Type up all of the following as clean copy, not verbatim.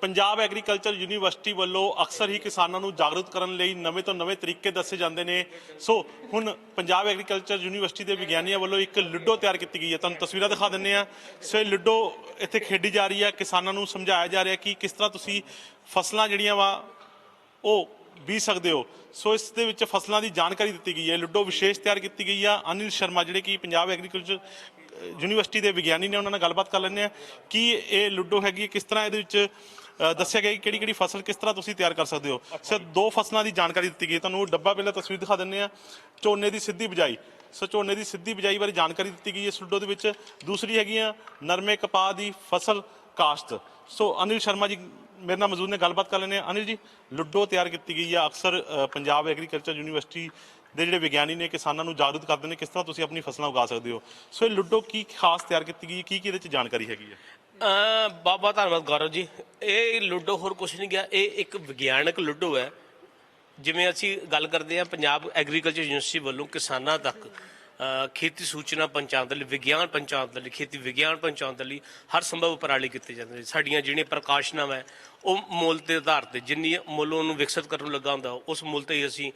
Punjab agriculture university वालों अक्सर ही किसानों को जागरूक करने लई नवे तो नवे तरीके दसे जाते हैं। सो हुण पंजाब एग्रीकल्चर यूनिवर्सिटी के विग्यानियों वालों एक लुडो तैयार की गई है। तुहानूं तस्वीरां दिखा दिंदे आ। सो ये लुडो इत्थे खेडी जा रही है। किसानों को समझाया जा रहा है कि किस तरह तुसीं फसलां जिहड़ियां वा ਉਹ ਬੀਜ ਸਕਦੇ ਹੋ। सो इस दे विच फसलों की जानकारी दी गई है। लुडो विशेष तैयार की गई है। अनिल शर्मा जिहड़े कि पंजाब एग्रीकल्चर यूनिवर्सिटी के विग्यानी ने, उन्होंने गलबात कर लैंदे आ कि ये लुडो हैगी किस तरह ये दस्सिया गया कि किहड़ी फसल किस तरह तुसीं तैयार कर सकते हो। सिर्फ 2 फसलों की जानकारी दी गई है। तुहानूं डब्बा पहले तस्वीर दिखा दिंदे आ। झोने की सीधी बिजाई, सो झोने की सीधी बिजाई बारे जानकारी दी गई है इस लुडो के। दूसरी हैगी नरमे कपाह की फसल काश्त। सो अनिल शर्मा जी मेरे नाल मौजूद ने, गलबात कर लेने। अनिल जी, लुडो तैयार की गई है। अक्सर पंजाब एग्रीकल्चर यूनिवर्सिटी ਦੇ ਜਿਹੜੇ ਵਿਗਿਆਨੀ ਨੇ ਕਿਸਾਨਾਂ ਨੂੰ ਜਾਗਰੂਕ ਕਰਦੇ ਨੇ ਕਿਸ ਤਰ੍ਹਾਂ ਤੁਸੀਂ ਆਪਣੀ ਫਸਲਾਂ ਉਗਾ ਸਕਦੇ ਹੋ। ਸੋ ਇਹ ਲੁੱਡੋ ਕੀ ਖਾਸ ਤਿਆਰ ਕੀਤੀ ਗਈ, ਕੀ ਇਹਦੇ 'ਚ ਜਾਣਕਾਰੀ ਹੈਗੀ ਹੈ? ਬਹੁਤ ਬਹੁਤ ਧੰਨਵਾਦ ਗੌਰਵ ਜੀ। ਇਹ ਲੁੱਡੋ ਹੋਰ ਕੁਛ ਨਹੀਂ ਗਿਆ, ਇਹ ਇੱਕ ਵਿਗਿਆਨਕ ਲੁੱਡੋ ਹੈ। ਜਿਵੇਂ ਅਸੀਂ ਗੱਲ ਕਰਦੇ ਹਾਂ ਪੰਜਾਬ ਐਗਰੀਕਲਚਰ ਯੂਨੀਵਰਸਿਟੀ ਵੱਲੋਂ ਕਿਸਾਨਾਂ ਤੱਕ ਖੇਤੀ ਸੂਚਨਾ ਪਹੁੰਚਾਉਣ ਦੇ ਲਈ, ਵਿਗਿਆਨ ਪਹੁੰਚਾਉਣ ਦੇ ਲਈ, ਖੇਤੀ ਵਿਗਿਆਨ ਪਹੁੰਚਾਉਣ ਦੇ ਲਈ ਹਰ ਸੰਭਵ ਉਪਰਾਲੇ ਕੀਤੇ ਜਾਂਦੇ ਨੇ। ਸਾਡੀਆਂ ਜਿਹੜੀਆਂ ਪ੍ਰਕਾਸ਼ਨਾਵਾਂ ਹੈ ਉਹ ਮੁੱਲ ਦੇ ਆਧਾਰ 'ਤੇ ਜਿੰਨੀ ਮੁੱਲ ਉਹਨੂੰ ਵਿਕਸਿਤ ਕਰਨ ਲੱਗਾ ਹੁੰਦਾ ਉਸ ਮੁੱਲ 'ਤੇ ਹੀ ਅਸੀਂ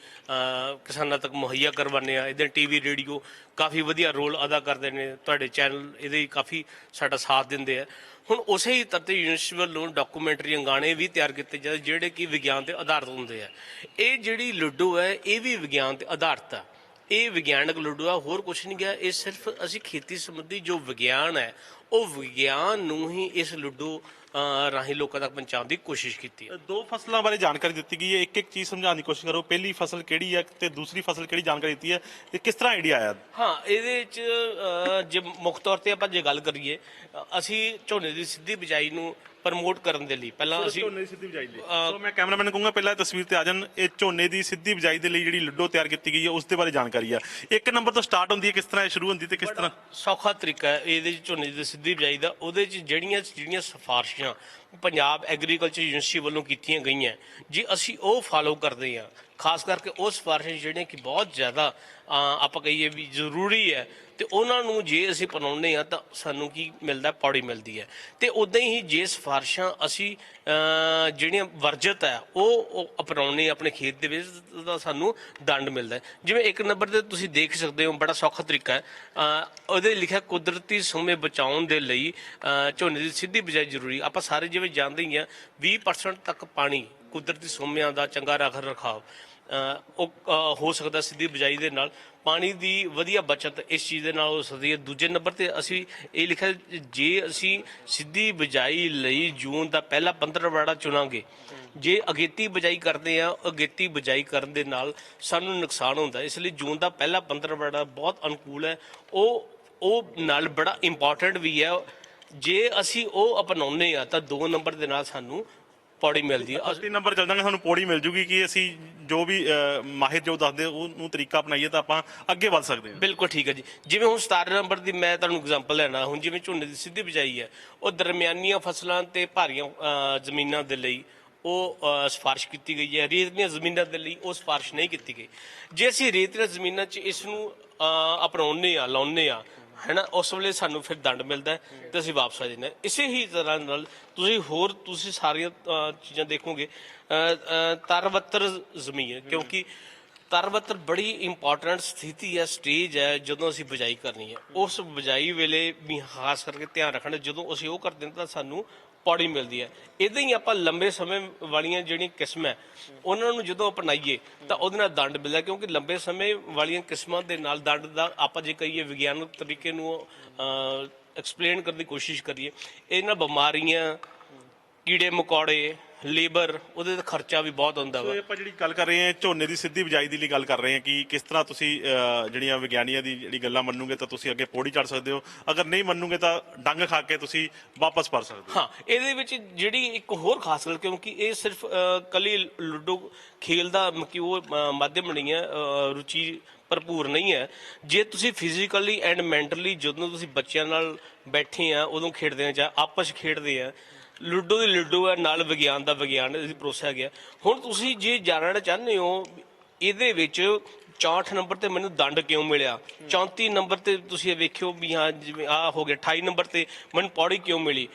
ਕਿਸਾਨਾਂ ਤੱਕ ਮੁਹੱਈਆ ਕਰਵਾਉਂਦੇ ਹਾਂ। ਇਹਦੇ TV ਰੇਡੀਓ ਕਾਫੀ ਵਧੀਆ ਰੋਲ ਅਦਾ ਕਰਦੇ ਨੇ। ਤੁਹਾਡੇ ਚੈਨਲ ਇਹਦੇ ਕਾਫੀ ਸਾਡਾ ਸਾਥ ਦਿੰਦੇ ਆ। ਹੁਣ ਉਸੇ ਹੀ ਤਰ੍ਹਾਂ ਯੂਨੀਵਰਸਿਟੀ ਵੱਲੋਂ ਡਾਕੂਮੈਂਟਰੀਆਂ ਗਾਣੇ ਵੀ ਤਿਆਰ ਕੀਤੇ ਜਾਂਦੇ ਜਿਹੜੇ ਕਿ ਵਿਗਿਆਨ 'ਤੇ ਆਧਾਰਿਤ ਹੁੰਦੇ ਆ। ਇਹ ਜਿਹੜੀ ਲੁੱਡੋ ਹੈ ਇਹ ਵੀ ਵਿਗਿਆਨ 'ਤੇ ਆਧਾਰਿਤ ਆ। ਇਹ ਵਿਗਿਆਨਕ ਲੁੱਡੋ ਆ, ਹੋਰ ਕੁਛ ਨਹੀਂ ਗਿਆ। ਇਹ ਸਿਰਫ ਅਸੀਂ ਖੇਤੀ ਸੰਬੰਧੀ ਜੋ ਵਿਗਿਆਨ ਹੈ ਉਹ ਵਿਗਿਆਨ ਨੂੰ ਹੀ ਇਸ ਲੁੱਡੋ ਰਾਹੀਂ ਲੋਕਾਂ ਤੱਕ ਪਹੁੰਚਾਉਣ ਦੀ ਕੋਸ਼ਿਸ਼ ਕੀਤੀ ਹੈ। 2 ਫਸਲਾਂ ਬਾਰੇ ਜਾਣਕਾਰੀ ਦਿੱਤੀ ਗਈ ਹੈ। ਇੱਕ ਚੀਜ਼ ਸਮਝਾਉਣ ਦੀ ਕੋਸ਼ਿਸ਼ ਕਰੋ। ਪਹਿਲੀ ਫਸਲ ਕਿਹੜੀ ਹੈ ਤੇ ਦੂਸਰੀ ਫਸਲ ਕਿਹੜੀ ਜਾਣਕਾਰੀ ਦਿੱਤੀ ਹੈ ਤੇ ਕਿਸ ਤਰ੍ਹਾਂ ਆਈਡੀਆ ਆਇਆ? ਹਾਂ, ਇਹਦੇ 'ਚ ਜੇ ਮੁੱਖ ਤੌਰ 'ਤੇ ਆਪਾਂ ਜੇ ਗੱਲ ਕਰੀਏ, ਅਸੀਂ ਝੋਨੇ ਦੀ ਸਿੱਧੀ ਬਿਜਾਈ ਨੂੰ ਪ੍ਰਮੋਟ ਕਰਨ ਦੇ ਲਈ ਪਹਿਲਾਂ ਅਸੀਂ ਝੋਨੇ ਦੀ ਸਿੱਧੀ ਬਿਜਾਈ ਲਈ, ਸੋ ਮੈਂ ਕੈਮਰਾਮੈਨ ਨੂੰ ਕਹੂੰਗਾ ਪਹਿਲਾਂ ਤਸਵੀਰ ਤੇ ਆ ਜਾਣ। ਇਹ ਝੋਨੇ ਦੀ ਸਿੱਧੀ ਬਿਜਾਈ ਦੇ ਲਈ ਜਿਹੜੀ ਲੁੱਡੋ ਤਿਆਰ ਕੀਤੀ ਗਈ ਹੈ ਉਸ ਦੇ ਬਾਰੇ ਜਾਣਕਾਰੀ ਆ। 1 ਨੰਬਰ ਤੋਂ ਸਟਾਰਟ ਹੁੰਦੀ ਹੈ, ਕਿਸ ਤਰ੍ਹਾਂ ਇਹ ਸ਼ੁਰੂ ਹੁੰਦੀ ਤੇ ਕਿਸ ਤਰ੍ਹਾਂ? ਸੌਖਾ ਤਰੀਕਾ ਹੈ ਇਹਦੇ 'ਚ ਝੋਨੇ ਦੀ ਸਿੱਧੀ ਬਿਜਾਈ ਦਾ। ਉਹਦੇ 'ਚ ਜਿਹੜੀਆਂ ਸਿਫਾਰਸ਼ਾਂ ਪੰਜਾਬ ਐਗਰੀਕਲਚਰ ਯੂਨੀਵਰਸਿਟੀ ਵੱਲੋਂ ਕੀਤੀਆਂ ਗਈਆਂ ਜੇ ਅਸੀਂ ਉਹ ਫਾਲੋ ਕਰਦੇ ਹਾਂ, ਖਾਸ ਕਰਕੇ ਉਹ ਸਿਫਾਰਸ਼ਾਂ ਜਿਹੜੀਆਂ ਕਿ ਬਹੁਤ ਜ਼ਿਆਦਾ ਆਪਾਂ ਕਹੀਏ ਵੀ ਜ਼ਰੂਰੀ ਹੈ ਤੇ ਉਹਨਾਂ ਨੂੰ ਜੇ ਅਸੀਂ ਅਪਣਾਉਂਦੇ ਹਾਂ ਤਾਂ ਸਾਨੂੰ ਕੀ ਮਿਲਦਾ? ਪੌੜੀ ਮਿਲਦੀ ਹੈ। ਤੇ ਉਦਾਂ ਹੀ ਜੇ ਸਿਫਾਰਸ਼ਾਂ ਅਸੀਂ ਜਿਹੜੀਆਂ ਵਰਜਿਤ ਹੈ ਉਹ ਅਪਣਾਉਂਦੇ ਆਪਣੇ ਖੇਤ ਦੇ ਵਿੱਚ ਤਾਂ ਸਾਨੂੰ ਦੰਡ ਮਿਲਦਾ। ਜਿਵੇਂ 1 ਨੰਬਰ 'ਤੇ ਤੁਸੀਂ ਦੇਖ ਸਕਦੇ ਹੋ, ਬੜਾ ਸੌਖਾ ਤਰੀਕਾ ਹੈ। ਉਹਦੇ ਲਿਖਿਆ ਕੁਦਰਤੀ ਸੋਮੇ ਬਚਾਉਣ ਦੇ ਲਈ ਝੋਨੇ ਦੀ ਸਿੱਧੀ ਬਿਜਾਈ ਜ਼ਰੂਰੀ। ਆਪਾਂ ਸਾਰੇ ਜਿਵੇਂ ਜਾਣਦੇ ਹੀ ਹਾਂ 20% ਤੱਕ ਪਾਣੀ ਕੁਦਰਤੀ ਸੋਮਿਆਂ ਦਾ ਚੰਗਾ ਰੱਖ ਰਖਾਵ ਉਹ ਹੋ ਸਕਦਾ ਸਿੱਧੀ ਬਿਜਾਈ ਦੇ ਨਾਲ। ਪਾਣੀ ਦੀ ਵਧੀਆ ਬਚਤ ਇਸ ਚੀਜ਼ ਦੇ ਨਾਲ ਹੋ ਸਕਦੀ ਹੈ। ਦੂਜੇ ਨੰਬਰ 'ਤੇ ਅਸੀਂ ਇਹ ਲਿਖਿਆ ਜੇ ਅਸੀਂ ਸਿੱਧੀ ਬਿਜਾਈ ਲਈ ਜੂਨ ਦਾ ਪਹਿਲਾ 15ਵਾੜਾ ਚੁਣਾਂਗੇ। ਜੇ ਅਗੇਤੀ ਬਿਜਾਈ ਕਰਦੇ ਆ, ਅਗੇਤੀ ਬਿਜਾਈ ਕਰਨ ਦੇ ਨਾਲ ਸਾਨੂੰ ਨੁਕਸਾਨ ਹੁੰਦਾ। ਇਸ ਲਈ ਜੂਨ ਦਾ ਪਹਿਲਾ 15ਵਾੜਾ ਬਹੁਤ ਅਨੁਕੂਲ ਹੈ। ਉਹ ਨਾਲ ਬੜਾ ਇੰਪੋਰਟੈਂਟ ਵੀ ਹੈ। ਜੇ ਅਸੀਂ ਉਹ ਅਪਣਾਉਂਦੇ ਆ ਤਾਂ 2 ਨੰਬਰ ਦੇ ਨਾਲ ਸਾਨੂੰ ਪੌੜੀ ਮਿਲਦੀ ਹੈ। 3 ਨੰਬਰ ਚੱਲ ਜਾਂਗੇ, ਸਾਨੂੰ ਪੌੜੀ ਮਿਲ ਜੂਗੀ ਕਿ ਅਸੀਂ ਜੋ ਵੀ ਮਾਹਿਰ ਜੋ ਦੱਸਦੇ ਉਹਨੂੰ ਤਰੀਕਾ ਅਪਣਾਈਏ ਤਾਂ ਆਪਾਂ ਅੱਗੇ ਵੱਧ ਸਕਦੇ ਹਾਂ। ਬਿਲਕੁਲ ਠੀਕ ਹੈ ਜੀ। ਜਿਵੇਂ ਹੁਣ 17 ਨੰਬਰ ਦੀ ਮੈਂ ਤੁਹਾਨੂੰ ਐਗਜ਼ਾਮਪਲ ਲੈਣਾ। ਹੁਣ ਜਿਵੇਂ ਝੋਨੇ ਦੀ ਸਿੱਧੀ ਬਿਜਾਈ ਹੈ ਉਹ ਦਰਮਿਆਨੀਆਂ ਫਸਲਾਂ ਤੇ ਭਾਰੀਆਂ ਜ਼ਮੀਨਾਂ ਦੇ ਲਈ ਉਹ ਸਿਫਾਰਿਸ਼ ਕੀਤੀ ਗਈ ਹੈ। ਰੇਤਲੀਆਂ ਜ਼ਮੀਨਾਂ ਦੇ ਲਈ ਉਹ ਸਿਫਾਰਿਸ਼ ਨਹੀਂ ਕੀਤੀ ਗਈ। ਜੇ ਅਸੀਂ ਰੇਤਲੀਆਂ ਜ਼ਮੀਨਾਂ 'ਚ ਇਸ ਨੂੰ ਅਪਣਾਉਂਦੇ ਆ, ਲਾਉਂਦੇ ਆ ਹੈ ਨਾ, ਉਸ ਵੇਲੇ ਸਾਨੂੰ ਫਿਰ ਦੰਡ ਮਿਲਦਾ ਤੇ ਅਸੀਂ ਵਾਪਸ ਆ ਜਾਂਦੇ ਹਾਂ। ਇਸੇ ਹੀ ਤਰ੍ਹਾਂ ਨਾਲ ਤੁਸੀਂ ਸਾਰੀਆਂ ਚੀਜ਼ਾਂ ਦੇਖੋਗੇ। ਤਰਵੱਤਰ ਜ਼ਮੀਨ, ਕਿਉਂਕਿ ਤਰਵੱਤਰ ਬੜੀ ਇੰਪੋਰਟੈਂਟ ਸਥਿਤੀ ਹੈ, ਸਟੇਜ ਹੈ ਜਦੋਂ ਅਸੀਂ ਬਿਜਾਈ ਕਰਨੀ ਹੈ। ਉਸ ਬਿਜਾਈ ਵੇਲੇ ਵੀ ਖਾਸ ਕਰਕੇ ਧਿਆਨ ਰੱਖਣਾ। ਜਦੋਂ ਅਸੀਂ ਉਹ ਕਰਦੇ ਹਾਂ ਤਾਂ ਸਾਨੂੰ ਪੌੜੀ ਮਿਲਦੀ ਹੈ। ਇੱਦਾਂ ਹੀ ਆਪਾਂ ਲੰਬੇ ਸਮੇਂ ਵਾਲੀਆਂ ਜਿਹੜੀਆਂ ਕਿਸਮਾਂ ਉਹਨਾਂ ਨੂੰ ਜਦੋਂ ਅਪਣਾਈਏ ਤਾਂ ਉਹਦੇ ਨਾਲ ਦੰਡ ਮਿਲਦਾ। ਕਿਉਂਕਿ ਲੰਬੇ ਸਮੇਂ ਵਾਲੀਆਂ ਕਿਸਮਾਂ ਦੇ ਨਾਲ ਦੰਡ ਦਾ ਆਪਾਂ ਜੇ ਕਹੀਏ ਵਿਗਿਆਨਕ ਤਰੀਕੇ ਨੂੰ ਐਕਸਪਲੇਨ ਕਰਨ ਦੀ ਕੋਸ਼ਿਸ਼ ਕਰੀਏ, ਇਹਨਾਂ ਬਿਮਾਰੀਆਂ, ਕੀੜੇ ਮਕੌੜੇ, ਲੇਬਰ, ਉਹਦੇ ਤੇ ਖਰਚਾ ਵੀ ਬਹੁਤ ਹੁੰਦਾ ਵਾ। ਆਪਾਂ ਜਿਹੜੀ ਗੱਲ ਕਰ ਰਹੇ ਹਾਂ ਝੋਨੇ ਦੀ ਸਿੱਧੀ ਬਿਜਾਈ ਦੀ ਲਈ ਗੱਲ ਕਰ ਰਹੇ ਹਾਂ ਕਿ ਕਿਸ ਤਰ੍ਹਾਂ ਤੁਸੀਂ ਜਿਹੜੀਆਂ ਵਿਗਿਆਨੀਆਂ ਦੀ ਜਿਹੜੀ ਗੱਲਾਂ ਮੰਨੂਗੇ ਤਾਂ ਤੁਸੀਂ ਅੱਗੇ ਪੌੜੀ ਚੜ੍ਹ ਸਕਦੇ ਹੋ। ਅਗਰ ਨਹੀਂ ਮੰਨੂਗੇ ਤਾਂ ਡੰਗ ਖਾ ਕੇ ਤੁਸੀਂ ਵਾਪਸ ਪਰ ਸਕਦੇ ਹੋ। ਹਾਂ, ਇਹਦੇ ਵਿੱਚ ਜਿਹੜੀ ਇੱਕ ਹੋਰ ਖਾਸ ਗੱਲ, ਕਿਉਂਕਿ ਇਹ ਸਿਰਫ ਕੱਲੀ ਲੁੱਡੋ ਖੇਲ ਦਾ ਕਿ ਉਹ ਮਾਧਿਅਮ ਨਹੀਂ ਹੈ, ਰੁਚੀ ਭਰਪੂਰ ਨਹੀਂ ਹੈ। ਜੇ ਤੁਸੀਂ ਫਿਜ਼ੀਕਲੀ ਐਂਡ ਮੈਂਟਲੀ ਜਦੋਂ ਤੁਸੀਂ ਬੱਚਿਆਂ ਨਾਲ ਬੈਠੇ ਆ ਉਦੋਂ ਖੇਡਦੇ ਆ ਜਾਂ ਆਪਸ ਖੇਡਦੇ ਆ, ਲੁੱਡੋ ਦੀ ਲੁੱਡੋ ਹੈ, ਨਾਲ ਵਿਗਿਆਨ ਦਾ ਵਿਗਿਆਨ ਪਰੋਸਿਆ ਗਿਆ। ਹੁਣ ਤੁਸੀਂ ਜੇ ਜਾਣਨਾ ਚਾਹੁੰਦੇ ਹੋ ਇਹਦੇ ਵਿੱਚ 64 ਨੰਬਰ ਤੇ ਮੈਨੂੰ ਦੰਡ ਕਿਉਂ ਮਿਲਿਆ, 34 ਨੰਬਰ ਤੇ ਤੁਸੀਂ ਵੇਖਿਓ ਵੀ ਹਾਂ ਜਿਵੇਂ ਆਹ ਹੋ ਗਿਆ, 28 ਨੰਬਰ ਤੇ ਮੈਨੂੰ ਪੌੜੀ ਕਿਉਂ ਮਿਲੀ।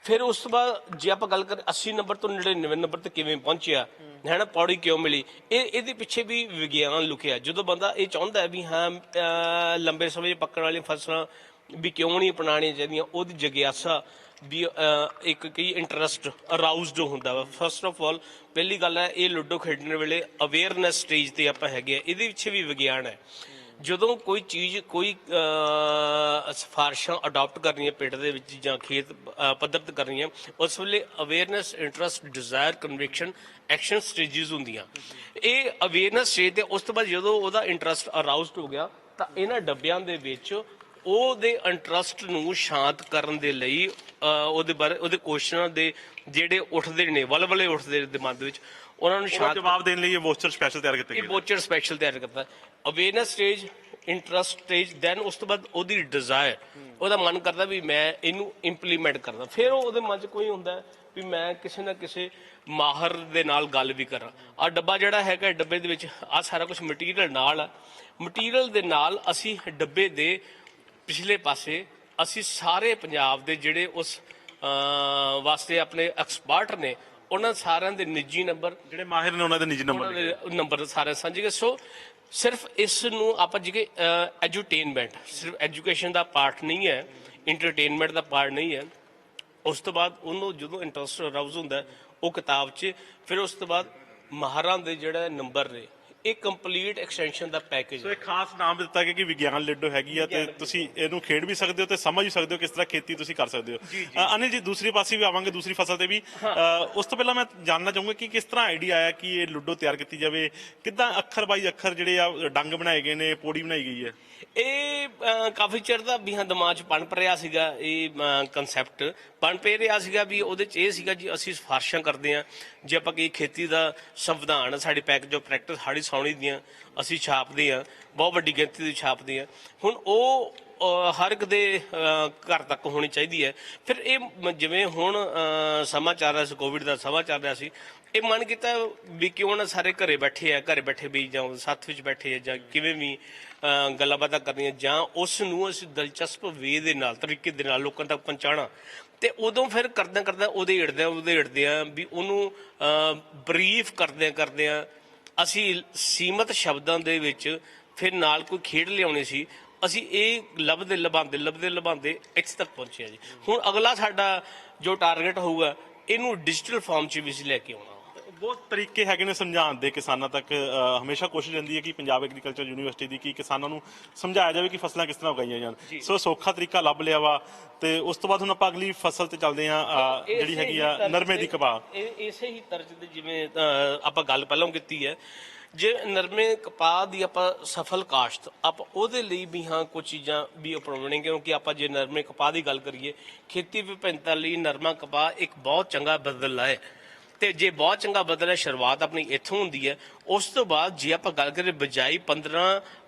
ਫਿਰ ਉਸ ਤੋਂ ਬਾਅਦ ਜੇ ਆਪਾਂ ਗੱਲ ਕਰ 80 ਨੰਬਰ ਤੋਂ 99 ਨੰਬਰ ਤੇ ਕਿਵੇਂ ਪਹੁੰਚਿਆ ਹੈ ਨਾ, ਪੌੜੀ ਕਿਉਂ ਮਿਲੀ, ਇਹਦੇ ਪਿੱਛੇ ਵੀ ਵਿਗਿਆਨ ਲੁਕਿਆ। ਜਦੋਂ ਬੰਦਾ ਇਹ ਚਾਹੁੰਦਾ ਹੈ ਵੀ ਹਾਂ ਲੰਬੇ ਸਮੇਂ 'ਚ ਪੱਕਣ ਵਾਲੀਆਂ ਫਸਲਾਂ ਵੀ ਕਿਉਂ ਨਹੀਂ ਅਪਣਾਉਣੀਆਂ ਚਾਹੀਦੀਆਂ, ਉਹਦੀ ਜਗਿਆਸਾ ਵੀ ਇੱਕ ਕਈ ਇੰਟਰਸਟ ਅਰਾਊਜ਼ਡ ਹੁੰਦਾ ਵਾ। ਫਸਟ ਆਫ ਆਲ ਪਹਿਲੀ ਗੱਲ ਹੈ, ਇਹ ਲੁੱਡੋ ਖੇਡਣ ਵੇਲੇ ਅਵੇਅਰਨੈਸ ਸਟੇਜ ਤੇ ਆਪਾਂ ਹੈਗੇ ਆ, ਇਹਦੇ ਵਿੱਚ ਵੀ ਵਿਗਿਆਨ ਹੈ। ਜਦੋਂ ਕੋਈ ਚੀਜ਼ ਕੋਈ ਸਿਫਾਰਸ਼ਾਂ ਅਡਾਪਟ ਕਰਨੀਆਂ ਪਿੰਡ ਦੇ ਵਿੱਚ ਜਾਂ ਖੇਤ ਪੱਧਰ ਤੇ ਕਰਨੀਆਂ, ਉਸ ਵੇਲੇ awareness, interest, desire, conviction, action stages ਹੁੰਦੀਆਂ। ਇਹ ਅਵੇਅਰਨੈਸ ਸਟੇਜ ਤੇ ਉਸ ਤੋਂ ਬਾਅਦ ਜਦੋਂ ਉਹਦਾ ਇੰਟਰਸਟ ਅਰਾਊਜ਼ਡ ਹੋ ਗਿਆ ਤਾਂ ਇਹਨਾਂ ਡੱਬਿਆਂ ਦੇ ਵਿੱਚ ਉਹਦੇ ਇੰਟਰਸਟ ਨੂੰ ਸ਼ਾਂਤ ਕਰਨ ਦੇ ਲਈ ਉਹਦੇ ਬਾਰੇ ਉਹਦੇ ਕੁਐਸਚਨਾਂ ਦੇ ਜਿਹੜੇ ਉੱਠਦੇ ਨੇ ਵਲਵਲੇ ਉੱਠਦੇ ਨੇ ਦਿਮਾਗ ਦੇ ਵਿੱਚ, ਉਹਨਾਂ ਨੂੰ ਸ਼ਾਂਤ ਜਵਾਬ ਦੇਣ ਲਈ ਇਹ ਵੋਚਰ ਸਪੈਸ਼ਲ ਤਿਆਰ ਕੀਤੇ ਇਹ ਗਏ। ਵੋਚਰ ਸਪੈਸ਼ਲ ਤਿਆਰ ਕਰਤਾ। Awareness stage, interest stage, then ਉਸ ਤੋਂ ਬਾਅਦ ਉਹਦੀ ਡਿਜ਼ਾਇਰ, ਉਹਦਾ ਮਨ ਕਰਦਾ ਵੀ ਮੈਂ ਇਹਨੂੰ ਇੰਪਲੀਮੈਂਟ ਕਰਦਾ। ਫਿਰ ਉਹਦੇ ਮਨ 'ਚ ਕੋਈ ਹੁੰਦਾ ਵੀ ਮੈਂ ਕਿਸੇ ਨਾ ਕਿਸੇ ਮਾਹਰ ਦੇ ਨਾਲ ਗੱਲ ਵੀ ਕਰਾਂ। ਆਹ ਡੱਬਾ ਜਿਹੜਾ ਹੈਗਾ, ਡੱਬੇ ਦੇ ਵਿੱਚ ਆਹ ਸਾਰਾ ਕੁਝ ਮਟੀਰੀਅਲ ਨਾਲ ਆ। ਮਟੀਰੀਅਲ ਦੇ ਨਾਲ ਅਸੀਂ ਡੱਬੇ ਦੇ ਪਿਛਲੇ ਪਾਸੇ ਅਸੀਂ ਸਾਰੇ ਪੰਜਾਬ ਦੇ ਜਿਹੜੇ ਉਸ ਵਾਸਤੇ ਆਪਣੇ ਐਕਸਪਰਟ ਨੇ, ਉਹਨਾਂ ਸਾਰਿਆਂ ਦੇ ਨਿੱਜੀ ਨੰਬਰ, ਜਿਹੜੇ ਮਾਹਿਰ ਨੇ ਉਹਨਾਂ ਦੇ ਨਿੱਜੀ ਨੰਬਰ ਉਹਨਾਂ ਦੇ ਨੰਬਰ ਸਾਰੇ ਸਾਂਝੇ ਗਏ। ਸੋ ਸਿਰਫ ਇਸ ਨੂੰ ਆਪਾਂ ਜਿਵੇਂ ਐਜੂਟੇਨਮੈਂਟ, ਸਿਰਫ ਐਜੂਕੇਸ਼ਨ ਦਾ ਪਾਰਟ ਨਹੀਂ ਹੈ, ਇੰਟਰਟੇਨਮੈਂਟ ਦਾ ਪਾਰਟ ਨਹੀਂ ਹੈ। ਉਸ ਤੋਂ ਬਾਅਦ ਉਹਨੂੰ ਜਦੋਂ ਇੰਟਰਸਟ ਅਰਾਊਜ਼ ਹੁੰਦਾ ਉਹ ਕਿਤਾਬ 'ਚ, ਫਿਰ ਉਸ ਤੋਂ ਬਾਅਦ ਮਾਹਰਾਂ ਦੇ ਜਿਹੜਾ ਨੰਬਰ ਨੇ, ਇਹ ਕੰਪਲੀਟ ਐਕਸਟੈਂਸ਼ਨ ਦਾ ਪੈਕੇਜ। ਸੋ ਇੱਕ ਖਾਸ ਨਾਮ ਦਿੱਤਾ ਗਿਆ ਕਿ ਵਿਗਿਆਨ ਲਿਡੋ ਹੈਗੀ ਆ, ਤੇ ਤੁਸੀਂ ਇਹਨੂੰ ਖੇਡ ਵੀ ਸਕਦੇ ਹੋ ਤੇ ਸਮਝ ਵੀ ਸਕਦੇ ਹੋ ਕਿਸ ਤਰ੍ਹਾਂ ਖੇਤੀ ਤੁਸੀਂ ਕਰ ਸਕਦੇ ਹੋ। ਅਨਿਲ ਜੀ, ਦੂਸਰੀ ਪਾਸੇ ਵੀ ਆਵਾਂਗੇ, ਦੂਸਰੀ ਫਸਲ ਤੇ ਵੀ। ਉਸ ਤੋਂ ਪਹਿਲਾਂ ਮੈਂ ਜਾਣਨਾ ਚਾਹੂੰਗਾ ਕਿ ਕਿਸ ਤਰ੍ਹਾਂ ਆਈਡੀਆ ਆਇਆ ਕਿ ਇਹ ਲੁੱਡੋ ਤਿਆਰ ਕੀਤੀ ਜਾਵੇ, ਕਿੱਦਾਂ ਅੱਖਰ ਬਾਈ ਅੱਖਰ ਜਿਹੜੇ ਆ ਡੰਗ ਬਣਾਏ ਗਏ ਨੇ, ਪੌੜੀ ਬਣਾਈ ਗਈ ਹੈ। ਇਹ ਕਾਫੀ ਚਿਰ ਦਾ ਵੀ ਹਾਂ ਦਿਮਾਗ 'ਚ ਪਣਪ ਰਿਹਾ ਸੀਗਾ, ਇਹ ਕਨਸੈਪਟ ਪਣਪ ਰਿਹਾ ਸੀਗਾ ਵੀ ਉਹਦੇ 'ਚ ਇਹ ਸੀਗਾ ਜੀ ਅਸੀਂ ਸਿਫਾਰਸ਼ਾਂ ਕਰਦੇ ਹਾਂ। ਜੇ ਆਪਾਂ ਕੀ ਖੇਤੀ ਦਾ ਸੰਵਿਧਾਨ ਸਾਡੇ ਪੈਕੇਜ ਆਫ ਪ੍ਰੈਕਟਿਸ ਹਾੜੀ ਸੌਣੀ ਦੀਆਂ ਅਸੀਂ ਛਾਪਦੇ ਹਾਂ, ਬਹੁਤ ਵੱਡੀ ਗਿਣਤੀ ਦੀ ਛਾਪਦੇ ਹਾਂ। ਹੁਣ ਉਹ ਹਰ ਇੱਕ ਦੇ ਘਰ ਤੱਕ ਹੋਣੀ ਚਾਹੀਦੀ ਹੈ। ਫਿਰ ਇਹ ਜਿਵੇਂ ਹੁਣ ਸਮਾਂ ਚੱਲ ਰਿਹਾ ਸੀ, ਕੋਵਿਡ ਦਾ ਸਮਾਂ ਚੱਲ ਰਿਹਾ ਸੀ, ਇਹ ਮਨ ਕੀਤਾ ਵੀ ਕਿਉਂ ਨਾ ਸਾਰੇ ਘਰੇ ਬੈਠੇ ਆ, ਘਰੇ ਬੈਠੇ ਵੀ ਜਾਂ ਸੱਥ ਵਿੱਚ ਬੈਠੇ ਆ ਜਾਂ ਕਿਵੇਂ ਵੀ ਗੱਲਾਂ ਬਾਤਾਂ ਕਰਨੀਆਂ, ਜਾਂ ਉਸ ਨੂੰ ਅਸੀਂ ਦਿਲਚਸਪ ਵੇ ਦੇ ਨਾਲ, ਤਰੀਕੇ ਦੇ ਨਾਲ ਲੋਕਾਂ ਤੱਕ ਪਹੁੰਚਾਉਣਾ। ਤੇ ਉਦੋਂ ਫਿਰ ਕਰਦਿਆਂ ਉਹਦੇ ਹਿੜਦੇ ਆ ਵੀ ਉਹਨੂੰ ਬਰੀਫ ਕਰਦਿਆਂ ਅਸੀਂ ਸੀਮਤ ਸ਼ਬਦਾਂ ਦੇ ਵਿੱਚ ਫਿਰ ਨਾਲ ਕੋਈ ਖੇਡ ਲਿਆਉਣੀ ਸੀ। ਅਸੀਂ ਇਹ ਲੱਭਦੇ ਲਭਾਉਂਦੇ ਇੱਥੇ ਤੱਕ ਪਹੁੰਚੇ ਆ ਜੀ। ਹੁਣ ਅਗਲਾ ਸਾਡਾ ਜੋ ਟਾਰਗੇਟ ਹੋਊਗਾ, ਇਹਨੂੰ ਡਿਜੀਟਲ ਫਾਰਮ 'ਚ ਵੀ ਅਸੀਂ ਲੈ ਕੇ ਆਉਣਾ। ਬਹੁਤ ਤਰੀਕੇ ਹੈਗੇ ਨੇ ਸਮਝਾਉਣ ਦੇ ਕਿਸਾਨਾਂ ਤੱਕ। ਹਮੇਸ਼ਾ ਕੋਸ਼ਿਸ਼ ਰਹਿੰਦੀ ਹੈ ਕਿ ਪੰਜਾਬ ਐਗਰੀਕਲਚਰ ਯੂਨੀਵਰਸਿਟੀ ਦੀ ਕਿ ਕਿਸਾਨਾਂ ਨੂੰ ਸਮਝਾਇਆ ਜਾਵੇ ਕਿ ਫਸਲਾਂ ਕਿਸ ਤਰ੍ਹਾਂ ਉਗਾਈਆਂ ਜਾਣ। ਸੋ ਸੌਖਾ ਤਰੀਕਾ ਲੱਭ ਲਿਆ ਵਾ। ਤੇ ਉਸ ਤੋਂ ਬਾਅਦ ਹੁਣ ਆਪਾਂ ਅਗਲੀ ਫਸਲ ਤੇ ਚੱਲਦੇ ਹਾਂ, ਜਿਹੜੀ ਹੈਗੀ ਆ ਨਰਮੇ ਦੀ ਕਪਾਹ। ਇਸੇ ਹੀ ਤਰਜ਼ ਦੇ ਜਿਵੇਂ ਆਪਾਂ ਗੱਲ ਪਹਿਲਾਂ ਕੀਤੀ ਹੈ, ਜੇ ਨਰਮੇ ਕਪਾਹ ਦੀ ਆਪਾਂ ਸਫਲ ਕਾਸ਼ਤ, ਆਪਾਂ ਉਹਦੇ ਲਈ ਵੀ ਹਾਂ ਕੁਝ ਚੀਜ਼ਾਂ ਵੀ ਅਪਣਾਉਣੀਆਂ। ਕਿਉਂਕਿ ਆਪਾਂ ਜੇ ਨਰਮੇ ਕਪਾਹ ਦੀ ਗੱਲ ਕਰੀਏ, ਖੇਤੀ ਵਿਭਿੰਨਤਾ ਲਈ ਨਰਮਾ ਕਪਾਹ ਇੱਕ ਬਹੁਤ ਚੰਗਾ ਬਦਲ ਹੈ। ਤੇ ਜੇ ਬਹੁਤ ਚੰਗਾ ਬਦਲ ਹੈ, ਸ਼ੁਰੂਆਤ ਆਪਣੀ ਇੱਥੋਂ ਹੁੰਦੀ ਹੈ। ਉਸ ਤੋਂ ਬਾਅਦ ਜੇ ਆਪਾਂ ਗੱਲ ਕਰੀਏ, ਬਜਾਈ 15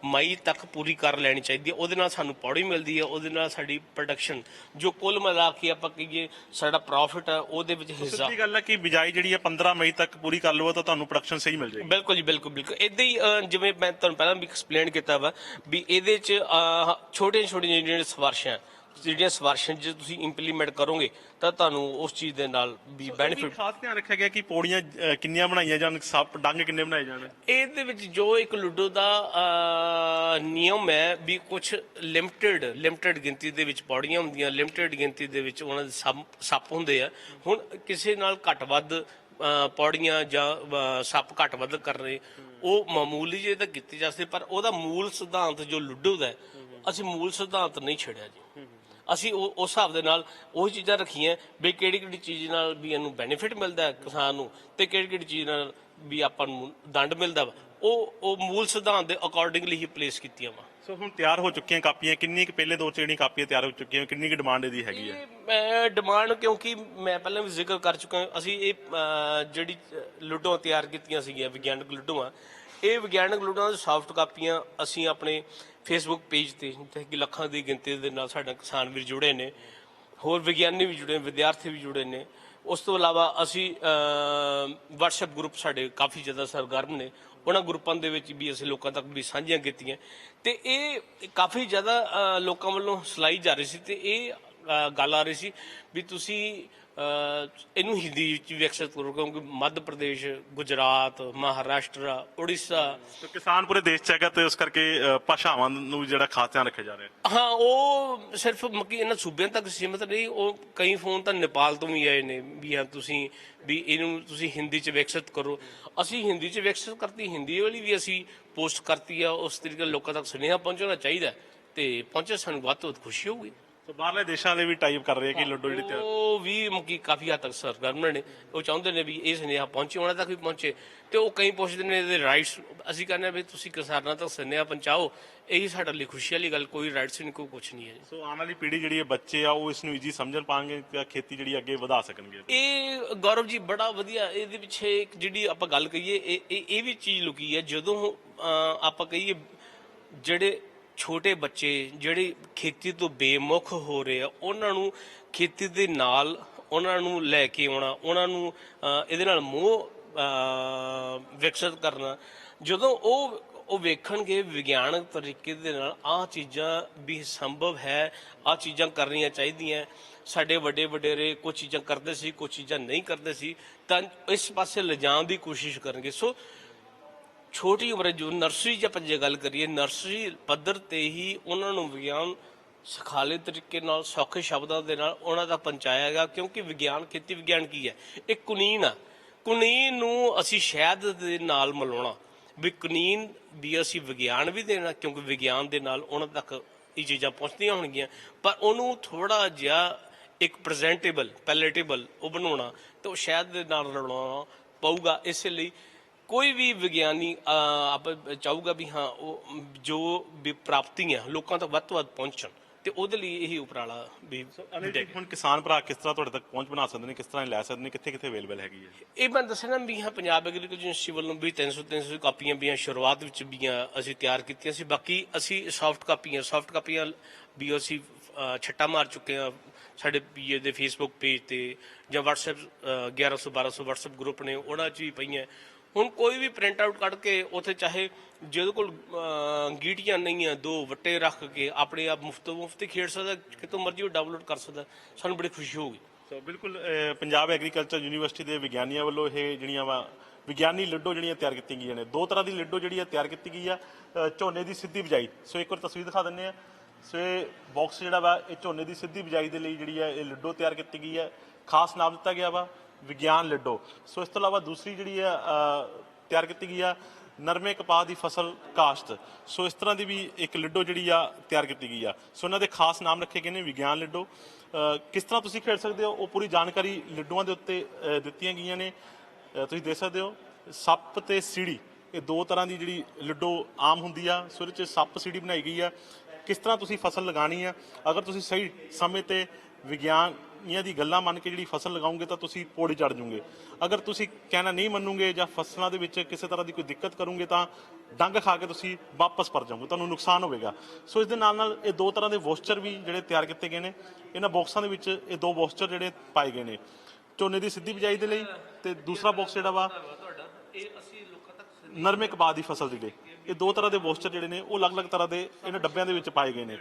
ਮਈ ਤੱਕ ਪੂਰੀ ਕਰ ਲੈਣੀ ਚਾਹੀਦੀ ਹੈ। ਉਹਦੇ ਨਾਲ ਸਾਨੂੰ ਪੌੜੀ ਮਿਲਦੀ ਹੈ, ਉਹਦੇ ਨਾਲ ਸਾਡੀ ਪ੍ਰੋਡਕਸ਼ਨ ਜੋ ਕੁੱਲ ਮਿਲਾ ਕੇ ਆਪਾਂ ਕਹੀਏ ਸਾਡਾ ਪ੍ਰੋਫਿਟ ਹੈ, ਉਹਦੇ ਵਿੱਚ ਹਿੱਸਾ। ਸਿੱਧੀ ਗੱਲ ਹੈ ਕਿ ਬਿਜਾਈ ਜਿਹੜੀ ਹੈ 15 ਮਈ ਤੱਕ ਪੂਰੀ ਕਰ ਲਵੋ ਤਾਂ ਤੁਹਾਨੂੰ ਪ੍ਰੋਡਕਸ਼ਨ ਸਹੀ ਮਿਲ ਜਾਏਗੀ। ਬਿਲਕੁਲ ਜੀ, ਬਿਲਕੁਲ। ਇਦਾਂ ਹੀ ਜਿਵੇਂ ਮੈਂ ਤੁਹਾਨੂੰ ਪਹਿਲਾਂ ਵੀ ਐਕਸਪਲੇਨ ਕੀਤਾ ਵਾ ਵੀ ਇਹਦੇ 'ਚ ਛੋਟੀਆਂ ਜਿਹੜੀਆਂ ਸਿਫਾਰਸ਼ਾਂ ਜੇ ਤੁਸੀਂ ਇੰਪਲੀਮੈਂਟ ਕਰੋਗੇ ਤਾਂ ਤੁਹਾਨੂੰ ਉਸ ਚੀਜ਼ ਦੇ ਨਾਲ ਵੀ ਬੈਨੀਫਿਟ। ਖਾਸ ਧਿਆਨ ਰੱਖਿਆ ਗਿਆ ਕਿ ਪੌੜੀਆਂ ਕਿੰਨੀਆਂ ਬਣਾਈਆਂ ਜਾਣ, ਸੱਪ ਡੰਗ ਕਿੰਨੇ ਬਣਾਏ ਜਾਣ। ਇਹਦੇ ਵਿੱਚ ਜੋ ਇੱਕ ਲੁੱਡੋ ਦਾ ਨਿਯਮ ਹੈ ਵੀ ਕੁਝ ਲਿਮਟਿਡ ਗਿਣਤੀ ਦੇ ਵਿੱਚ ਪੌੜੀਆਂ ਹੁੰਦੀਆਂ, ਲਿਮਟਿਡ ਗਿਣਤੀ ਦੇ ਵਿੱਚ ਉਹਨਾਂ ਦੇ ਸੱਪ ਹੁੰਦੇ ਆ। ਹੁਣ ਕਿਸੇ ਨਾਲ ਘੱਟ ਵੱਧ ਪੌੜੀਆਂ ਜਾਂ ਸੱਪ ਘੱਟ ਵੱਧ ਕਰਨੇ ਉਹ ਮਾਮੂਲੀ ਜਿਹੇ ਤਾਂ ਕੀਤੇ ਜਾ ਸਕਦੇ, ਪਰ ਉਹਦਾ ਮੂਲ ਸਿਧਾਂਤ ਜੋ ਲੁੱਡੋ ਦਾ, ਅਸੀਂ ਮੂਲ ਸਿਧਾਂਤ ਨਹੀਂ ਛੱਡਿਆ ਜੀ। ਅਸੀਂ ਉਸ ਹਿਸਾਬ ਦੇ ਨਾਲ ਉਹੀ ਚੀਜ਼ਾਂ ਰੱਖੀਆਂ ਵੀ ਕਿਹੜੀ ਚੀਜ਼ ਨਾਲ ਵੀ ਇਹਨੂੰ ਬੈਨੀਫਿਟ ਮਿਲਦਾ ਕਿਸਾਨ ਨੂੰ, ਤੇ ਕਿਹੜੀ ਚੀਜ਼ ਨਾਲ ਵੀ ਆਪਾਂ ਨੂੰ ਦੰਡ ਮਿਲਦਾ ਵਾ, ਉਹ ਮੂਲ ਸਿਧਾਂਤ ਦੇ ਅਕੋਰਡਿੰਗਲੀ ਹੀ ਪਲੇਸ ਕੀਤੀਆਂ ਵਾ। ਸੋ ਹੁਣ ਤਿਆਰ ਹੋ ਚੁੱਕੀਆਂ ਕਾਪੀਆਂ, ਕਿੰਨੀ ਕੁ ਪਹਿਲੇ ਦੌਰ 'ਚ ਜਿਹੜੀਆਂ ਕਾਪੀਆਂ ਤਿਆਰ ਹੋ ਚੁੱਕੀਆਂ, ਕਿੰਨੀ ਕੁ ਡਿਮਾਂਡ ਇਹਦੀ ਹੈਗੀ ਹੈ? ਮੈਂ ਡਿਮਾਂਡ, ਕਿਉਂਕਿ ਮੈਂ ਪਹਿਲਾਂ ਵੀ ਜ਼ਿਕਰ ਕਰ ਚੁੱਕਾ, ਅਸੀਂ ਇਹ ਜਿਹੜੀ ਲੁੱਡੋ ਤਿਆਰ ਕੀਤੀਆਂ ਸੀਗੀਆਂ ਵਿਗਿਆਨਕ ਲੁੱਡੋਆਂ, ਇਹ ਵਿਗਿਆਨਕ ਲੁੱਡੋਆਂ ਦੀ ਸੌਫਟ ਕਾਪੀਆਂ ਅਸੀਂ ਆਪਣੇ ਫੇਸਬੁੱਕ ਪੇਜ ਤੇ ਲੱਖਾਂ ਦੀ ਗਿਣਤੀ ਦੇ ਨਾਲ ਸਾਡੇ ਕਿਸਾਨ ਵੀਰ ਜੁੜੇ ਨੇ, ਹੋਰ ਵਿਗਿਆਨੀ ਵੀ ਜੁੜੇ, ਵਿਦਿਆਰਥੀ ਵੀ ਜੁੜੇ ਨੇ। ਉਸ ਤੋਂ ਇਲਾਵਾ ਅਸੀਂ ਵਟਸਐਪ ਗਰੁੱਪ ਸਾਡੇ ਕਾਫੀ ਜ਼ਿਆਦਾ ਸਰਗਰਮ ਨੇ, ਉਹਨਾਂ ਗਰੁੱਪਾਂ ਦੇ ਵਿੱਚ ਵੀ ਅਸੀਂ ਲੋਕਾਂ ਤੱਕ ਵੀ ਸਾਂਝੀਆਂ ਕੀਤੀਆਂ ਤੇ ਇਹ ਕਾਫੀ ਜ਼ਿਆਦਾ ਲੋਕਾਂ ਵੱਲੋਂ ਸਲਾਈ ਜਾ ਰਹੀ ਸੀ। ਤੇ ਇਹ ਗੱਲ ਆ ਰਹੀ ਸੀ ਵੀ ਤੁਸੀਂ ਇਹਨੂੰ ਹਿੰਦੀ ਵਿੱਚ ਵਿਕਸਿਤ ਕਰੋ, ਕਿਉਂਕਿ ਮੱਧ ਪ੍ਰਦੇਸ਼, ਗੁਜਰਾਤ, ਮਹਾਰਾਸ਼ਟਰ, ਉੜੀਸਾ। ਤੇ ਕਿਸਾਨ ਪੂਰੇ ਦੇਸ਼ 'ਚ ਹੈਗਾ ਤੇ ਉਸ ਕਰਕੇ ਭਾਸ਼ਾਵਾਂ ਨੂੰ ਜਿਹੜਾ ਖਾਸ ਧਿਆਨ ਰੱਖਿਆ ਜਾ ਰਿਹਾ। ਹਾਂ, ਉਹ ਸਿਰਫ ਮੱਕੀ ਇਹਨਾਂ ਸੂਬਿਆਂ ਤੱਕ ਸੀਮਿਤ ਨਹੀਂ, ਉਹ ਕਈ ਫੋਨ ਤਾਂ ਨੇਪਾਲ ਤੋਂ ਵੀ ਆਏ ਨੇ ਵੀ ਹਾਂ ਤੁਸੀਂ ਵੀ ਇਹਨੂੰ ਤੁਸੀਂ ਹਿੰਦੀ 'ਚ ਵਿਕਸਿਤ ਕਰੋ। ਅਸੀਂ ਹਿੰਦੀ 'ਚ ਵਿਕਸਿਤ ਕਰਤੀ, ਹਿੰਦੀ ਵਾਲੀ ਵੀ ਅਸੀਂ ਪੋਸਟ ਕਰਤੀ ਆ। ਉਸ ਤਰੀਕੇ ਨਾਲ ਲੋਕਾਂ ਤੱਕ ਸੁਨੇਹਾ ਪਹੁੰਚਣਾ ਚਾਹੀਦਾ ਤੇ ਪਹੁੰਚੇ, ਸਾਨੂੰ ਵੱਧ ਤੋਂ ਵੱਧ ਖੁਸ਼ੀ ਹੋਊਗੀ। ਸੋ ਬਾਹਰਲੇ ਦੇਸ਼ਾਂ ਵਾਲੇ ਵੀ ਟਾਈਪ ਕਰ ਰਹੇ ਕਿ ਲੱਡੂ ਜਿਹੜੀ ਤਿਆਰ ਉਹ ਵੀ ਮੱਕੀ ਕਾਫੀ ਹੱਦ ਤੱਕ ਸਰਗਰਮ ਨੇ, ਉਹ ਚਾਹੁੰਦੇ ਨੇ ਵੀ ਇਹ ਸੁਨੇਹਾ ਪਹੁੰਚੇ, ਉਹਨਾਂ ਤੱਕ ਵੀ ਪਹੁੰਚੇ। ਤੇ ਉਹ ਕਈ ਪੁੱਛਦੇ ਨੇ ਇਹਦੇ ਰਾਈਟਸ, ਅਸੀਂ ਕਹਿੰਦੇ ਹਾਂ ਵੀ ਤੁਸੀਂ ਕਿਸਾਨਾਂ ਤੱਕ ਸੁਨੇਹਾ ਪਹੁੰਚਾਓ, ਇਹੀ ਸਾਡੇ ਲਈ ਖੁਸ਼ੀ ਵਾਲੀ ਗੱਲ। ਕੋਈ ਰਾਈਟਸ ਨਹੀਂ, ਕੋਈ ਕੁਛ ਨਹੀਂ ਹੈ ਜੀ। ਸੋ ਆਉਣ ਵਾਲੀ ਪੀੜ੍ਹੀ ਜਿਹੜੀ ਹੈ, ਬੱਚੇ ਆ, ਉਹ ਇਸ ਨੂੰ ਈਜ਼ੀ ਸਮਝਣ ਪਾਣਗੇ ਤੇ ਖੇਤੀ ਜਿਹੜੀ ਅੱਗੇ ਵਧਾ ਸਕਣਗੇ। ਇਹ ਗੌਰਵ ਜੀ ਬੜਾ ਵਧੀਆ, ਇਹਦੇ ਪਿੱਛੇ ਇੱਕ ਜਿਹੜੀ ਆਪਾਂ ਗੱਲ ਕਹੀਏ, ਇਹ ਵੀ ਚੀਜ਼ ਲੁਕੀ ਹੈ। ਜਦੋਂ ਆਪਾਂ ਕਹੀਏ ਜਿਹੜੇ ਛੋਟੇ ਬੱਚੇ ਜਿਹੜੇ ਖੇਤੀ ਤੋਂ ਬੇਮੁਖ ਹੋ ਰਹੇ ਆ, ਉਹਨਾਂ ਨੂੰ ਖੇਤੀ ਦੇ ਨਾਲ ਉਹਨਾਂ ਨੂੰ ਲੈ ਕੇ ਆਉਣਾ, ਉਹਨਾਂ ਨੂੰ ਇਹਦੇ ਨਾਲ ਮੋਹ ਵਿਕਸਿਤ ਕਰਨਾ। ਜਦੋਂ ਉਹ ਵੇਖਣਗੇ ਵਿਗਿਆਨਕ ਤਰੀਕੇ ਦੇ ਨਾਲ ਆਹ ਚੀਜ਼ਾਂ ਵੀ ਸੰਭਵ ਹੈ, ਆਹ ਚੀਜ਼ਾਂ ਕਰਨੀਆਂ ਚਾਹੀਦੀਆਂ, ਸਾਡੇ ਵੱਡੇ ਵਡੇਰੇ ਕੁਝ ਚੀਜ਼ਾਂ ਕਰਦੇ ਸੀ, ਕੁਝ ਚੀਜ਼ਾਂ ਨਹੀਂ ਕਰਦੇ ਸੀ, ਤਾਂ ਇਸ ਪਾਸੇ ਲਿਜਾਣ ਦੀ ਕੋਸ਼ਿਸ਼ ਕਰਨਗੇ। ਸੋ ਛੋਟੀ ਉਮਰ ਜੋ ਨਰਸਰੀ 'ਚ ਆਪਾਂ ਜੇ ਗੱਲ ਕਰੀਏ, ਨਰਸਰੀ ਪੱਧਰ ਤੇ ਹੀ ਉਹਨਾਂ ਨੂੰ ਵਿਗਿਆਨ ਸੁਖਾਲੇ ਤਰੀਕੇ ਨਾਲ, ਸੌਖੇ ਸ਼ਬਦਾਂ ਦੇ ਨਾਲ ਉਹਨਾਂ ਦਾ ਪਹੁੰਚਾਇਆ ਗਿਆ। ਕਿਉਂਕਿ ਵਿਗਿਆਨ, ਖੇਤੀ ਵਿਗਿਆਨ ਕੀ ਹੈ? ਇਹ ਕੁਨੀਨ ਆ। ਕੁਨੀਨ ਨੂੰ ਅਸੀਂ ਸ਼ਹਿਦ ਦੇ ਨਾਲ ਮਿਲਾਉਣਾ, ਵੀ ਕੁਨੀਨ ਵੀ ਅਸੀਂ ਵਿਗਿਆਨ ਵੀ ਦੇਣਾ, ਕਿਉਂਕਿ ਵਿਗਿਆਨ ਦੇ ਨਾਲ ਉਹਨਾਂ ਤੱਕ ਇਹ ਚੀਜ਼ਾਂ ਪਹੁੰਚਦੀਆਂ ਹੋਣਗੀਆਂ, ਪਰ ਉਹਨੂੰ ਥੋੜਾ ਜਿਹਾ ਇੱਕ ਪ੍ਰੈਜ਼ੈਂਟੇਬਲ, ਪੈਲੇਟੇਬਲ ਉਹ ਬਣਾਉਣਾ ਤੇ ਉਹ ਸ਼ਹਿਦ ਦੇ ਨਾਲ ਰਲਾਉਣਾ ਪਊਗਾ। ਇਸੇ ਲਈ ਕੋਈ ਵੀ ਵਿਗਿਆਨੀ ਆਪ ਚਾਹੂਗਾ ਵੀ ਹਾਂ ਉਹ ਜੋ ਵੀ ਪ੍ਰਾਪਤੀਆਂ ਲੋਕਾਂ ਤੱਕ ਵੱਧ ਤੋਂ ਵੱਧ ਪਹੁੰਚਣ, ਤੇ ਉਹਦੇ ਲਈ ਇਹੀ ਉਪਰਾਲਾ ਵੀ। ਹੁਣ ਕਿਸਾਨ ਭਰਾ ਕਿਸ ਤਰ੍ਹਾਂ ਤੁਹਾਡੇ ਤੱਕ ਪਹੁੰਚ ਬਣਾ ਸਕਦੇ ਨੇ, ਕਿਸ ਤਰ੍ਹਾਂ ਲੈ ਸਕਦੇ ਨੇ, ਕਿੱਥੇ ਕਿੱਥੇ ਅਵੇਲੇਬਲ ਹੈਗੀ ਹੈ? ਇਹ ਮੈਂ ਦੱਸਣਾ ਵੀ ਹਾਂ, ਪੰਜਾਬ ਐਗਰੀਕਲਚਰ ਯੂਨੀਵਰਸਿਟੀ ਵੱਲੋਂ ਵੀ 300 ਕਾਪੀਆਂ ਵੀ ਸ਼ੁਰੂਆਤ ਵਿੱਚ ਵੀ ਅਸੀਂ ਤਿਆਰ ਕੀਤੀਆਂ ਸੀ। ਬਾਕੀ ਅਸੀਂ ਸੌਫਟ ਕਾਪੀਆਂ ਵੀ ਅਸੀਂ ਛੱਟਾ ਮਾਰ ਚੁੱਕੇ ਹਾਂ ਸਾਡੇ ਪੀਏ ਦੇ ਫੇਸਬੁੱਕ ਪੇਜ ਤੇ, ਜਾਂ WhatsApp 1100-1200 WhatsApp ਗਰੁੱਪ ਨੇ, ਉਹਨਾਂ 'ਚ ਵੀ ਪਈਆਂ। ਹੁਣ ਕੋਈ ਵੀ ਪ੍ਰਿੰਟ ਆਊਟ ਕੱਢ ਕੇ ਉੱਥੇ, ਚਾਹੇ ਜਿਹਦੇ ਕੋਲ ਗੀਟੀਆਂ ਨਹੀਂ ਆ, 2 ਵੱਟੇ ਰੱਖ ਕੇ ਆਪਣੇ ਆਪ ਮੁਫਤ ਖੇਡ ਸਕਦਾ, ਕਿਤੋਂ ਮਰਜ਼ੀ ਉਹ ਡਾਊਨਲੋਡ ਕਰ ਸਕਦਾ, ਸਾਨੂੰ ਬੜੀ ਖੁਸ਼ੀ ਹੋਊਗੀ। ਸੋ ਬਿਲਕੁਲ ਪੰਜਾਬ ਐਗਰੀਕਲਚਰ ਯੂਨੀਵਰਸਿਟੀ ਦੇ ਵਿਗਿਆਨੀਆਂ ਵੱਲੋਂ ਇਹ ਜਿਹੜੀਆਂ ਵਾ ਵਿਗਿਆਨੀ ਲੱਡੂ ਜਿਹੜੀਆਂ ਤਿਆਰ ਕੀਤੀਆਂ ਗਈਆਂ ਨੇ, 2 ਤਰ੍ਹਾਂ ਦੀ ਲੱਡੂ ਜਿਹੜੀ ਆ ਤਿਆਰ ਕੀਤੀ ਗਈ ਆ। ਝੋਨੇ ਦੀ ਸਿੱਧੀ ਬਿਜਾਈ, ਸੋ ਇੱਕ ਵਾਰ ਤਸਵੀਰ ਦਿਖਾ ਦਿੰਦੇ ਆ। ਸੋ ਇਹ ਬਾਕਸ ਜਿਹੜਾ ਵਾ, ਇਹ ਝੋਨੇ ਦੀ ਸਿੱਧੀ ਬਿਜਾਈ ਦੇ ਲਈ ਜਿਹੜੀ ਆ ਇਹ ਲੱਡੂ ਤਿਆਰ ਕੀਤੀ ਗਈ ਹੈ। ਖਾਸ ਨਾਮ ਦਿੱਤਾ ਗਿਆ ਵਾ ਵਿਗਿਆਨ ਲੱਡੂ। ਸੋ ਇਸ ਤੋਂ ਇਲਾਵਾ ਦੂਸਰੀ ਜਿਹੜੀ ਆ ਤਿਆਰ ਕੀਤੀ ਗਈ ਆ ਨਰਮੇ ਕਪਾਹ ਦੀ ਫਸਲ ਕਾਸ਼ਤ। ਸੋ ਇਸ ਤਰ੍ਹਾਂ ਦੀ ਵੀ ਇੱਕ ਲੱਡੂ ਜਿਹੜੀ ਆ ਤਿਆਰ ਕੀਤੀ ਗਈ ਆ। ਸੋ ਇਹਨਾਂ ਦੇ ਖਾਸ ਨਾਮ ਰੱਖੇ ਗਏ ਨੇ ਵਿਗਿਆਨ ਲੱਡੂ। ਕਿਸ ਤਰ੍ਹਾਂ ਤੁਸੀਂ ਖੇਡ ਸਕਦੇ ਹੋ, ਉਹ ਪੂਰੀ ਜਾਣਕਾਰੀ ਲੱਡੂਆਂ ਦੇ ਉੱਤੇ ਦਿੱਤੀਆਂ ਗਈਆਂ ਨੇ। ਤੁਸੀਂ ਦੇਖ ਸਕਦੇ ਹੋ ਸੱਪ ਤੇ ਸੀੜੀ, ਇਹ 2 ਤਰ੍ਹਾਂ ਦੀ ਜਿਹੜੀ ਲੱਡੂ ਆਮ ਹੁੰਦੀ ਆ। ਸੋ ਇਹਦੇ 'ਚ ਸੱਪ ਸੀੜੀ ਬਣਾਈ ਗਈ ਆ। ਕਿਸ ਤਰ੍ਹਾਂ ਤੁਸੀਂ ਫਸਲ ਲਗਾਉਣੀ ਆ, ਅਗਰ ਤੁਸੀਂ ਸਹੀ ਸਮੇਂ ਤੇ ਵਿਗਿਆਨੀਆਂ ਦੀ ਗੱਲਾਂ ਮੰਨ ਕੇ ਜਿਹੜੀ ਫਸਲ ਲਗਾਓਗੇ ਤਾਂ ਤੁਸੀਂ ਪੌੜੀ ਚੜ੍ਹ ਜੂਗੇ। ਅਗਰ ਤੁਸੀਂ ਕਹਿਣਾ ਨਹੀਂ ਮੰਨੋਗੇ ਜਾਂ ਫਸਲਾਂ ਦੇ ਵਿੱਚ ਕਿਸੇ ਤਰ੍ਹਾਂ ਦੀ ਕੋਈ ਦਿੱਕਤ ਕਰੋਗੇ ਤਾਂ ਡੰਗ ਖਾ ਕੇ ਤੁਸੀਂ ਵਾਪਸ ਪਰ ਜਾਓਗੇ, ਤੁਹਾਨੂੰ ਨੁਕਸਾਨ ਹੋਵੇਗਾ। ਸੋ ਇਸ ਦੇ ਨਾਲ ਨਾਲ ਇਹ 2 ਤਰ੍ਹਾਂ ਦੇ ਵੋਸਚਰ ਵੀ ਜਿਹੜੇ ਤਿਆਰ ਕੀਤੇ ਗਏ ਨੇ। ਇਹਨਾਂ ਬਾਕਸਾਂ ਦੇ ਵਿੱਚ ਇਹ 2 ਵੋਸਚਰ ਜਿਹੜੇ ਪਾਏ ਗਏ ਨੇ ਝੋਨੇ ਦੀ ਸਿੱਧੀ ਬਿਜਾਈ ਦੇ ਲਈ, ਤੇ ਦੂਸਰਾ ਬਾਕਸ ਜਿਹੜਾ ਵਾ ਨਰਮੇ ਕਪਾਹ ਦੀ ਫਸਲ ਦੇ ਲਈ। ਇਹ 2 ਤਰ੍ਹਾਂ ਦੇ ਵੋਸਚਰ ਜਿਹੜੇ ਨੇ ਉਹ ਅਲੱਗ-ਅਲੱਗ ਤਰ੍ਹਾਂ ਦੇ ਇਹਨਾਂ ਡੱਬਿਆਂ ਦੇ ਵਿੱਚ ਪਾਏ ਗਏ ਨੇ।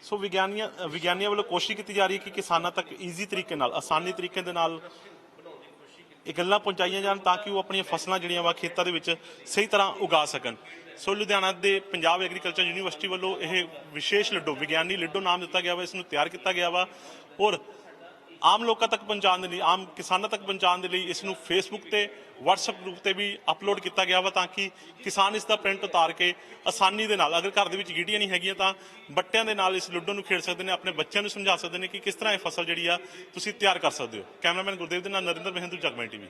ਸੋ ਵਿਗਿਆਨੀਆਂ ਵੱਲੋਂ ਕੋਸ਼ਿਸ਼ ਕੀਤੀ ਜਾ ਰਹੀ ਹੈ ਕਿ ਕਿਸਾਨਾਂ ਤੱਕ ਈਜ਼ੀ ਤਰੀਕੇ ਨਾਲ, ਆਸਾਨੀ ਤਰੀਕੇ ਦੇ ਨਾਲ ਇਹ ਗੱਲਾਂ ਪਹੁੰਚਾਈਆਂ ਜਾਣ ਤਾਂ ਕਿ ਉਹ ਆਪਣੀਆਂ ਫਸਲਾਂ ਜਿਹੜੀਆਂ ਵਾ ਖੇਤਾਂ ਦੇ ਵਿੱਚ ਸਹੀ ਤਰ੍ਹਾਂ ਉਗਾ ਸਕਣ। ਸੋ ਲੁਧਿਆਣਾ ਦੇ ਪੰਜਾਬ ਐਗਰੀਕਲਚਰ ਯੂਨੀਵਰਸਿਟੀ ਵੱਲੋਂ ਇਹ ਵਿਸ਼ੇਸ਼ ਲੱਡੂ, ਵਿਗਿਆਨੀ ਲੱਡੂ ਨਾਮ ਦਿੱਤਾ ਗਿਆ ਵਾ, ਇਸ ਨੂੰ ਤਿਆਰ ਕੀਤਾ ਗਿਆ ਵਾ ਔਰ ਆਮ ਲੋਕਾਂ ਤੱਕ ਪਹੁੰਚਾਉਣ ਦੇ ਲਈ, ਆਮ ਕਿਸਾਨਾਂ ਤੱਕ ਪਹੁੰਚਾਉਣ ਦੇ ਲਈ ਇਸ ਨੂੰ ਫੇਸਬੁੱਕ ਤੇ WhatsApp ਗਰੁੱਪ ਤੇ ਵੀ ਅਪਲੋਡ ਕੀਤਾ ਗਿਆ ਵਾ ਤਾਂ ਕਿ ਕਿਸਾਨ ਇਸ ਦਾ ਪ੍ਰਿੰਟ ਉਤਾਰ ਕੇ ਆਸਾਨੀ ਦੇ ਨਾਲ, ਅਗਰ ਘਰ ਦੇ ਵਿੱਚ ਗੀਟੀਆਂ ਨਹੀਂ ਹੈਗੀਆਂ ਤਾਂ ਬੱਟਿਆਂ ਦੇ ਨਾਲ ਇਸ ਲੱਡੂ ਨੂੰ ਖੇਡ ਸਕਦੇ ਨੇ, ਆਪਣੇ ਬੱਚਿਆਂ ਨੂੰ ਸਮਝਾ ਸਕਦੇ ਨੇ ਕਿ ਕਿਸ ਤਰ੍ਹਾਂ ਇਹ ਫਸਲ ਜਿਹੜੀ ਆ ਤੁਸੀਂ ਤਿਆਰ ਕਰ ਸਕਦੇ ਹੋ। ਕੈਮਰਾਮੈਨ ਗੁਰਦੇਵ ਦੇ ਨਾਲ ਨਰਿੰਦਰ ਮਹਿੰਦੂ, ਜਗਬਾਣੀ TV।